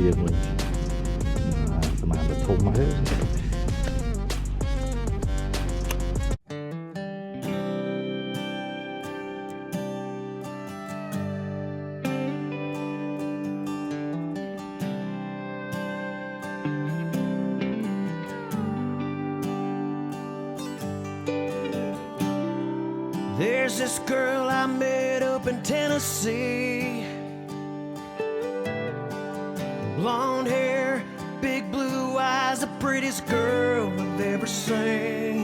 ជាងវិញស្មានតែធំហើយ There's this girl I met up in Tennessee. Blonde hair, big blue eyes, the prettiest girl I've ever seen.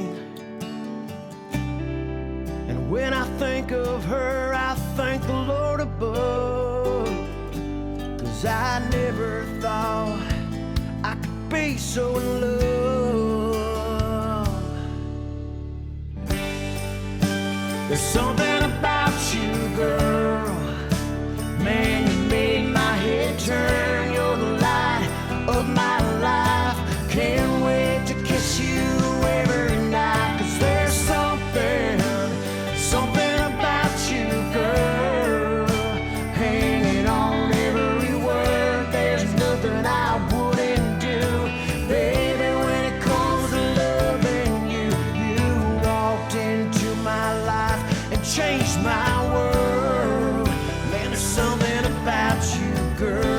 And when I think of her, I thank the Lord above, 'cause I never thought I could be so in love. There's something about you, girl. Man, you made my head turn. You're the light of my life. Can't wait to kiss you every night. 'Cause there's something about you, girl. Hanging on every word. There's nothing I wouldn't do. Baby, when it comes to loving you, you walked into my life and changed my world. Man, there's something about you, girl.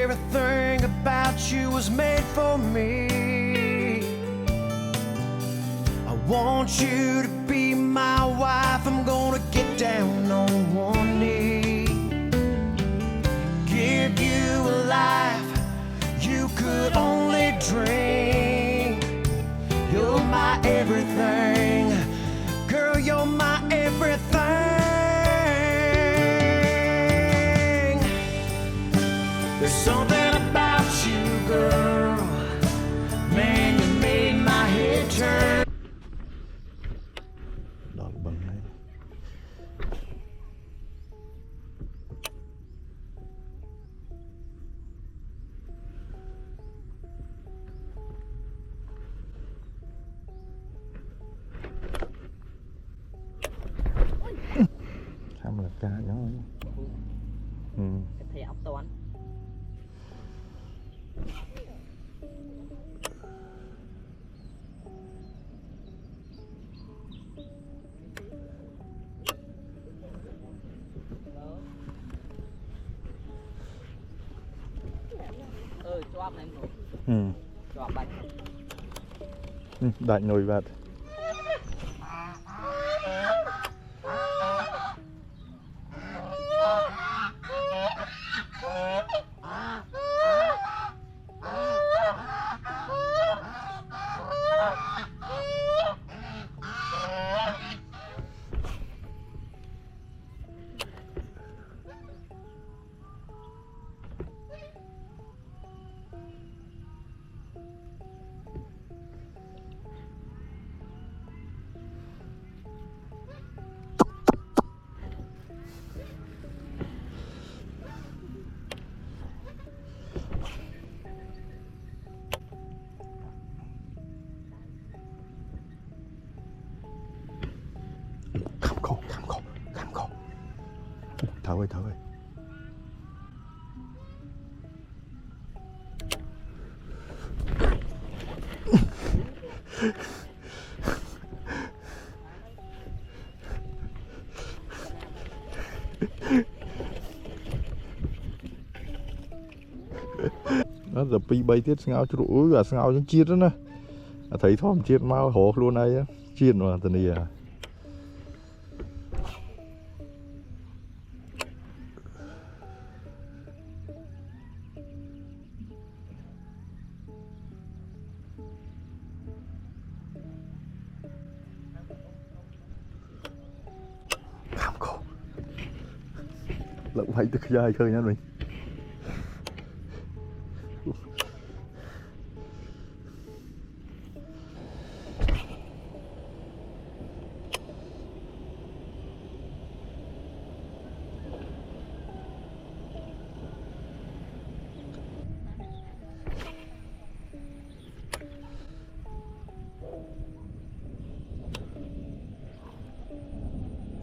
Everything about you was made for me. I want you to be my wife. I'm gonna get down on one knee, give you a life you could only dream. You're my everything, girl, you're my everything. There's something about you, girl. Man, you made my head turn. ដល់បឹងហើយ tham là ca đó Thầy ốc toán. Chọp này chọp bạch đại nồi bạc. Khám khổ. Thở ơi. Nó giờ pi bay tiết ngao chú ui và ngao những chiết đó nè. Thấy thòm chiết mau hổ luôn này á. Chiên mà tần này à. Khám khổ. Lộng phải tức dài chơi nha mình.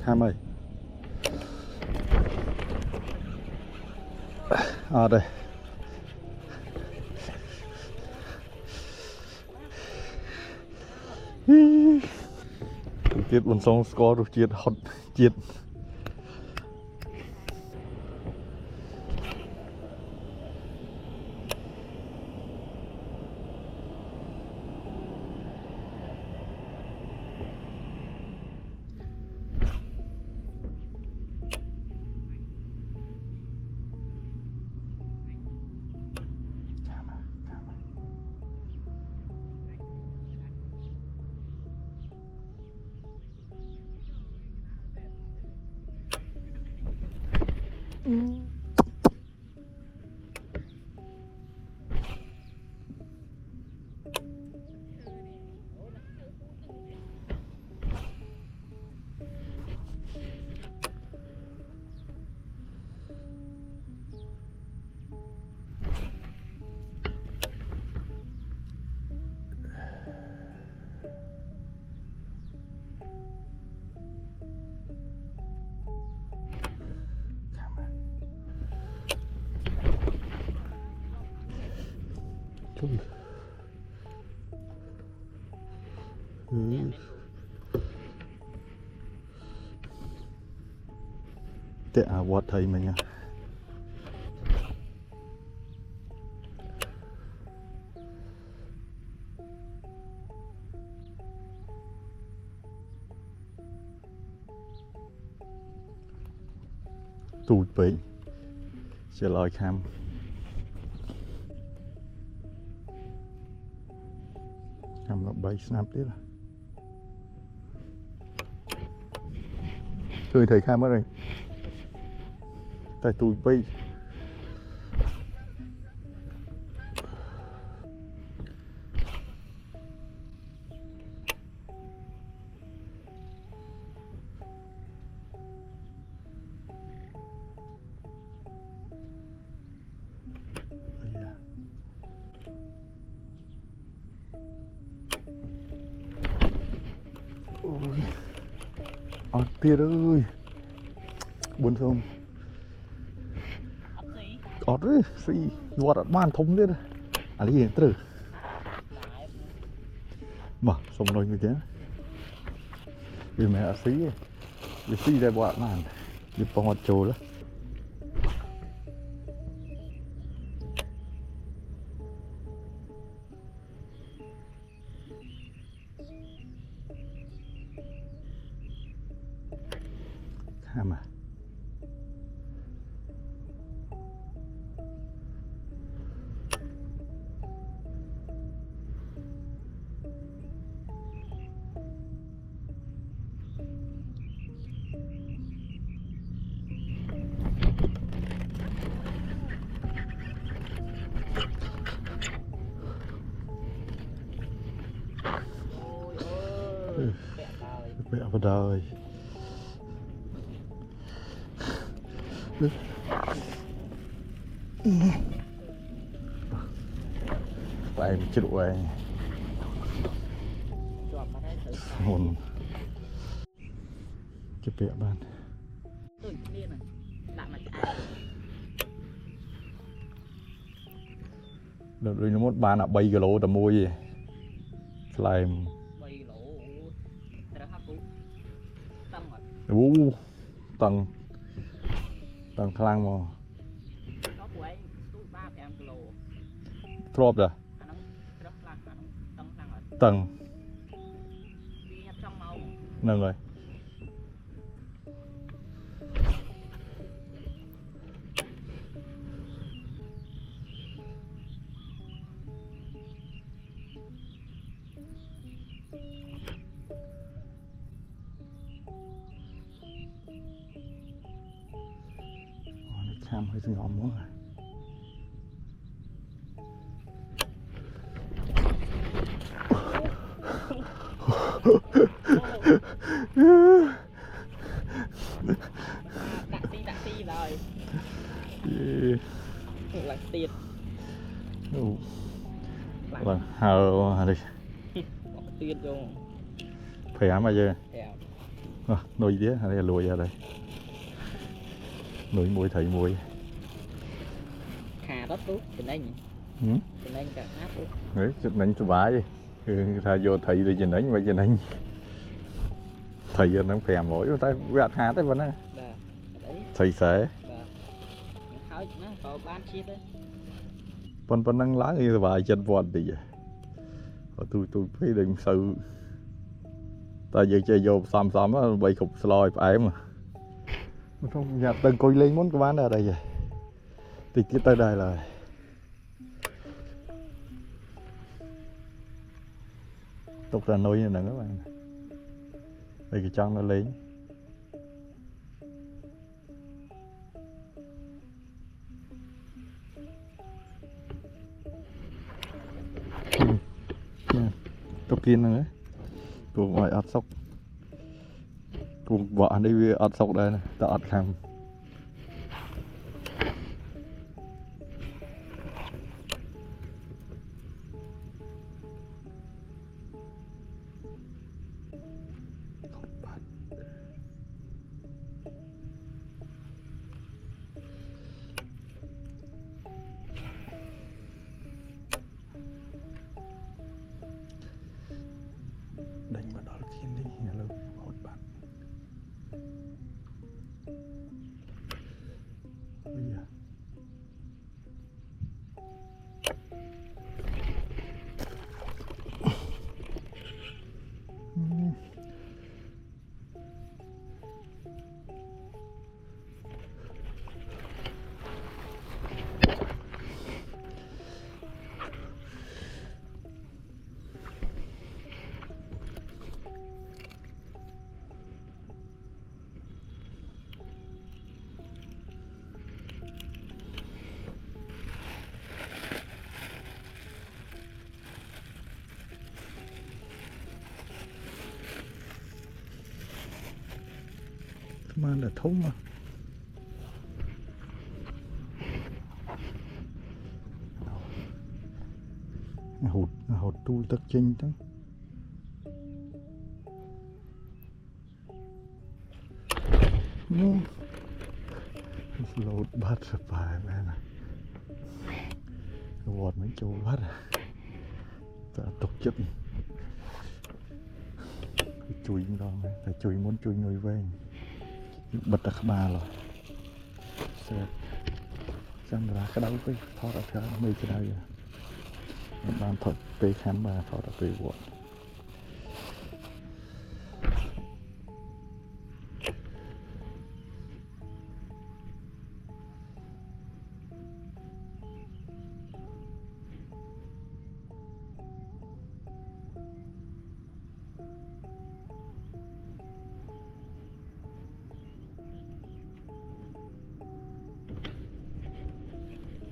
Kham ơi. Đây. Tiết buồn xong score rồi chiết hot chiết. Tệ à vọt thầy mình à. Tụt bị sẽ lòi kham. Kham nó bay snap tiếp à. Thôi thầy kham mất rồi. Tại tụi bay. Ôi, tiệt ơi. Buồn không? Ọt đấy, xì, vọt ở bàn thông đấy. À lý hiện tử. Mà, xong rồi người kia. Vì mẹ ở xí ấy. Vì xí đây vọt bàn. Vì bóng ọt trồ đó. Kham à. Bẹ vào đời. Tại em chết rồi. Hồn. Cái bẹ bạn. Đợt nó một bàn là 3 kg tầm mua gì. Slime. 3 kg. Trời hấp cú. Tăng rồi. Tầng. Tầng khlang mà. Nó của anh tụi 3-5 kg. Drop rồi. Tầng. Nâng rồi. Kham hơi ngọm quá rồi. Taxi rồi. Là tiền. Là hờ đi. Tiền vô. Phải ám bao giờ? nuôi đĩa hay là lùi ra đây nuôi mùi thầy mùi khà đất tú trên đây nhỉ ừ? trên đây cả áp tú Đấy, chụp đánh chụp bá đi thay vô thầy thì trên đánh vậy trên đánh thầy nó phèm mỗi tay gạt há tới vẫn á đấy thầy sẽ khói nó có ban chiết đấy con năng lá như vài chân vọt thì vậy tôi thấy đừng sự tại vì chơi vô xăm nó bay cục sloi phải mà không nhà từng coi lên muốn có bán ở đây vậy thì cái tới đây là tục ra nuôi này các bạn đây cái chân nó lên tôi kiên nữa tôi ngoài ớt sóc tôi vợ đi ớt sóc đây này ta ớt làm đánh vào đó kiên đi nhà lâu hốt bạn bây giờ mà là thông mà hột tu tất chinh đó lột bắt sập bài mẹ này vọt mấy chỗ bắt ta tục chất chui đó phải chui muốn chui người về bật đặc ba rồi sẽ xem ra cái đâu cái thọ ra cái mấy cái đây bạn thật về khám bà thọ ra về vọt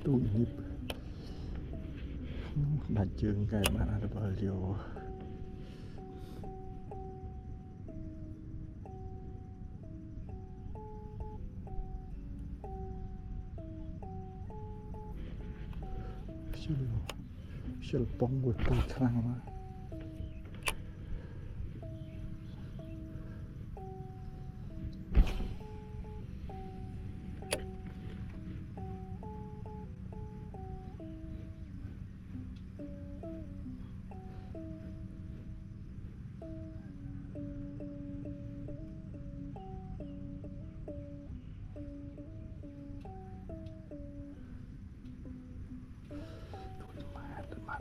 tụi nhịp đặt trường cái bạn ada bao nhiêu siêu bông với tôi khang mà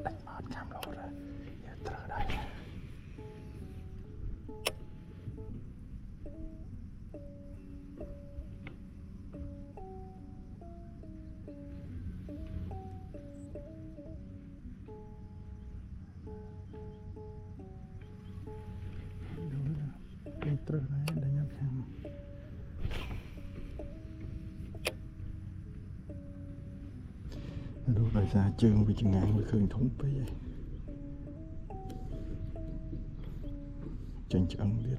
đánh mát cam lộ rồi giờ trở đây trở đây đánh nhát cam đồ đại gia trường vì chừng ngàn với khơi thống bây giờ chành chấn biết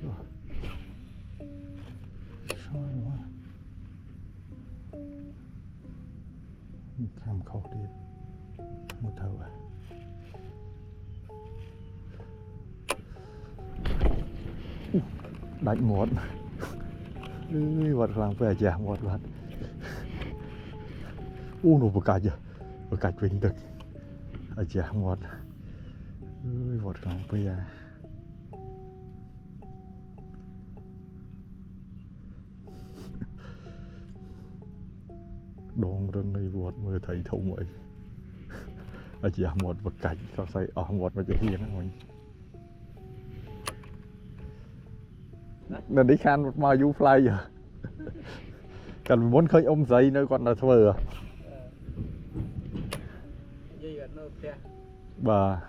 rồi sao quá tham khẩu đi một thầu à đánh một vật làm về chả một vật nó bực cạch vinh thực ở chả một vật làm về đồn rừng này vọt mới thấy thông vậy ở chả một vật cạch sao say ở một mà chỉ hiền mình nên đi khan một mà du fly giờ cần muốn khơi ôm giấy nữa còn là thờ gì gần nó kia bà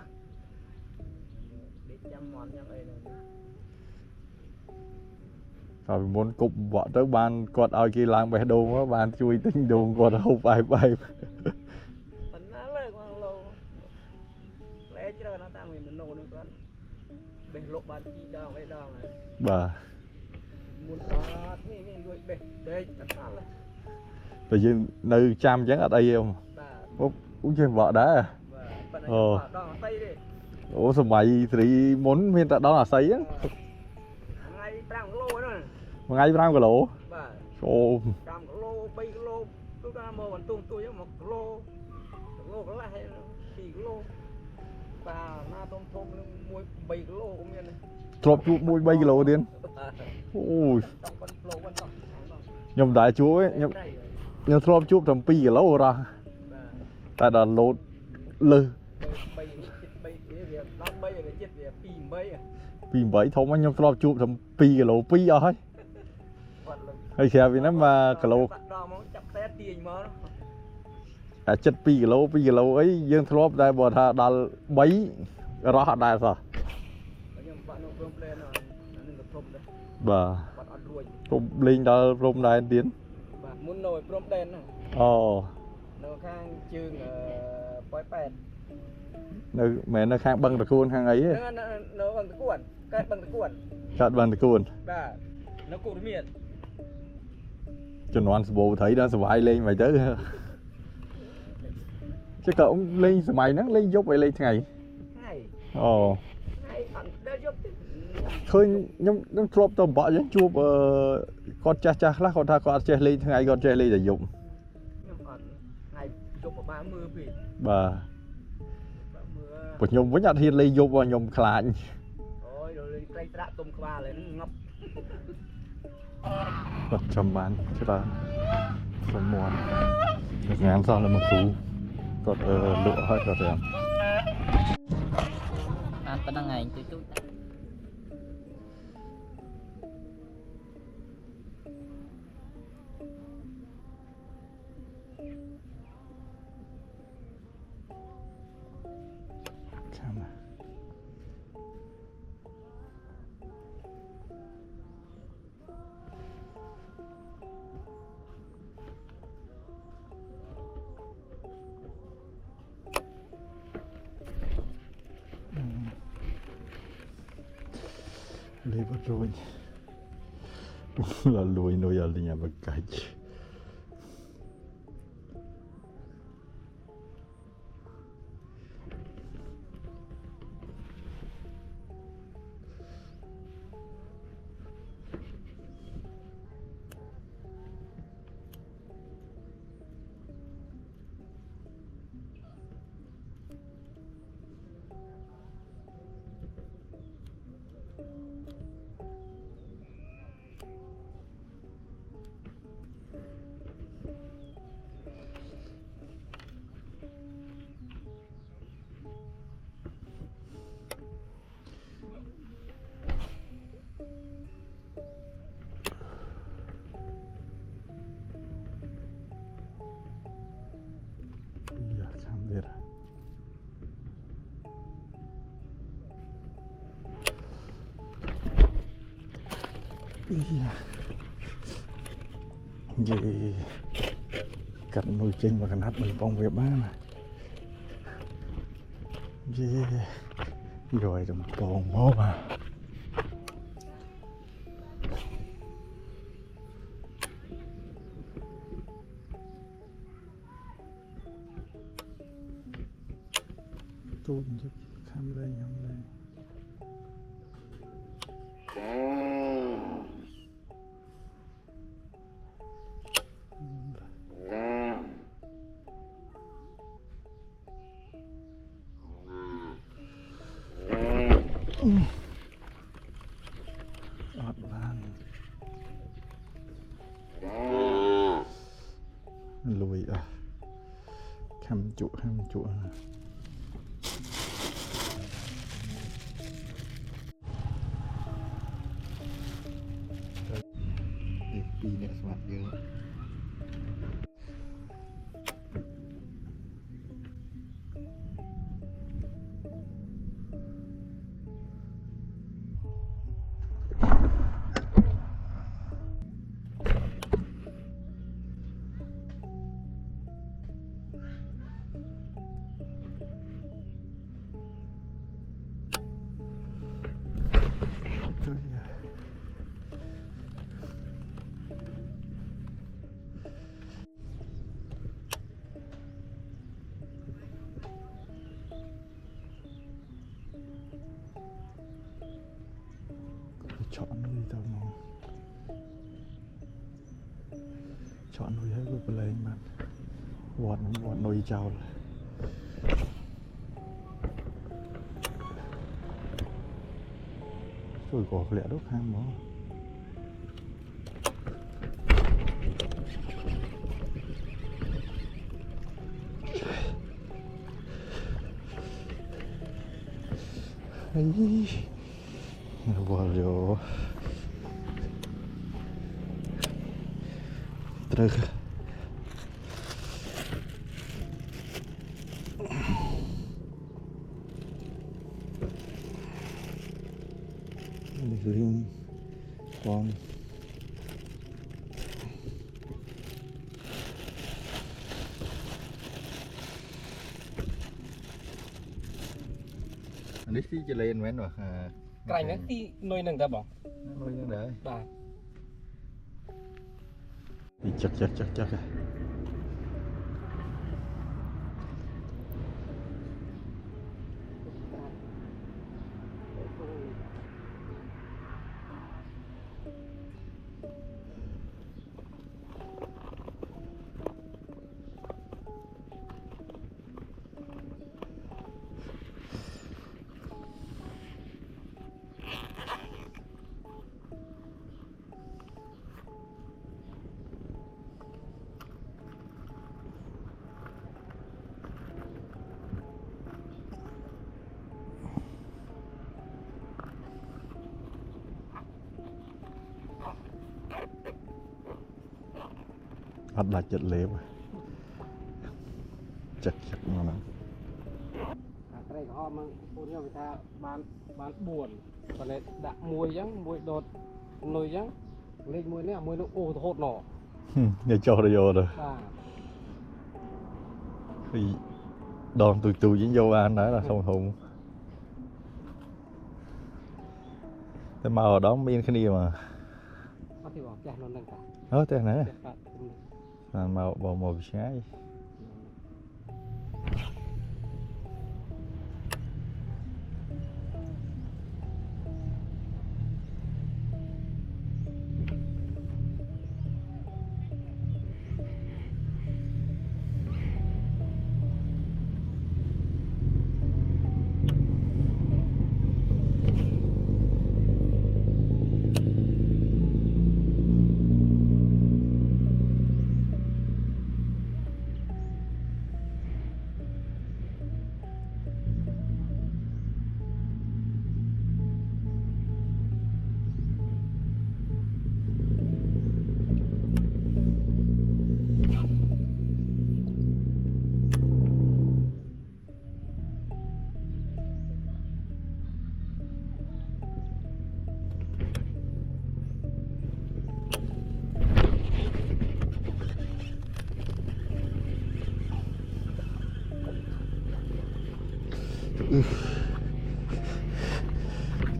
để chăm món nhắm ấy này rồi muốn cục vợ tới ban quạt ao kia lang bè đồ á ban chui tinh đồ quạt hộp bài bài mình nó lời con lâu lẽ chứ đâu nó ta mình nổ nữa con bể lộ bàn chi đào ấy đào này bà muốn có mình đuổi bể đây tất cả là tự nhiên nơi chăm chắn ở đây không cũng chơi vợ đá à đào tay đi ủa sao mày thì muốn hiện tại đó là xây á ngay trang lô nữa ngay trong cái lỗ ô trang lô bay lô tôi ra mơ còn tung tôi một lô có là hay chỉ lô và na tôm thôm mua 7 lô cũng như này trộm chụp mùi 7 kg tiền ôi nhầm đại chú ấy nhầm trộm chụp tầm 2 kg ra tại đã lột lư pin 7 thông anh nhầm trộm chụp tầm 2 kg pi rồi hay xe vì nó mà kg chất 2 kg ấy dương trộm đại bỏ thà đã 7 rõ đại sao bà rôm lên đó rôm đại tiến muốn nồi rôm đen này ồ nó khang chương bói bẹt mẹ nó khang bằng tạc cuốn khang ấy nó bằng tạc cuốn cắt bằng tạc cuốn cắt bằng tạc cuốn bà nó cụt miệng cho nó ăn bộ thấy nó xoay lên mày chứ chứ cậu lên mày nó lên dốc vậy lên ngày ồ khơi nhưng trộm tầm bọ chứ chụp con cha cha lá con ta con che lên ngày con che lên để dùng ngày chụp ở 30 vị bà nhung với nhặt hiên lên dùng và nhung khlại rồi lên cây đã tôm qua lên ngọc vật trầm bán chứ ta trầm muôn ngán sao là một số còn lựa hết rồi em ăn tao đang ngày chút lấy vật rồi là lùi nồi ở nhà bậc cạch gì cạnh nồi chinh và cạnh hạt bình phong Việt Nam gì rồi đồng bồn bố mà tôi khám đây không đây อดบ้านลุยอ่ะคำจุปีเนี่ยสมัครเยอะchọn nuôi tao mà chọn nuôi hết cái lấy mà vọt nuôi trâu rồi có lẽ đốt ham đó ấy vào trừ riêng con anh đi chơi lên mấy rồi cái này tí nuôi nâng ta bỏ nuôi như đấy bà đi chắc ăn là chật lép chật mà nó cái này họ mang phụ nhau người ta bán buồn còn này đã mùi trắng mùi đột nồi trắng lên mùi này mùi nó ô hột nọ nghe cho rồi thì đòn tù với vô ăn đã là không hùng thế mà ở đó miên cái gì mà thì bỏ chả nó nâng cả thế này màu màu trái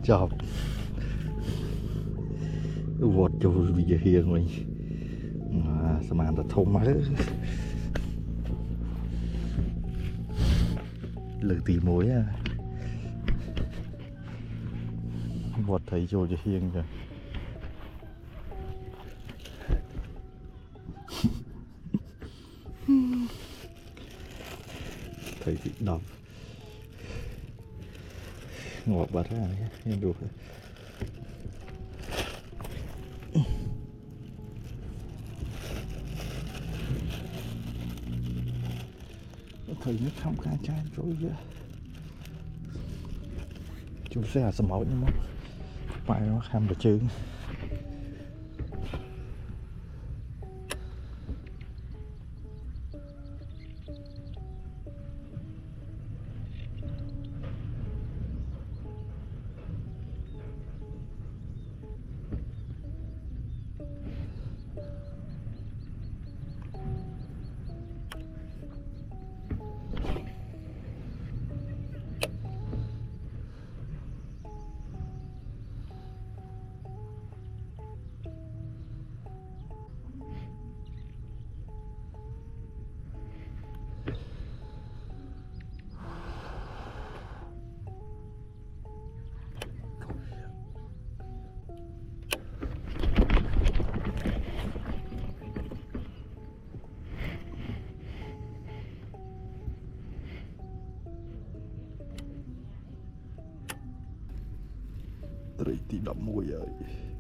chọc vọt cho bây giờ hiền mình sao mà ta thông máy lử tỉ mối vọt thấy cho hiền kìa thấy thì đọc ngọt bật ra nhìn được thầy nó không khai trái rồi vậy chúng sẽ sầm máu nhưng mà phải nó ham được chứត្រីទី11ហើយ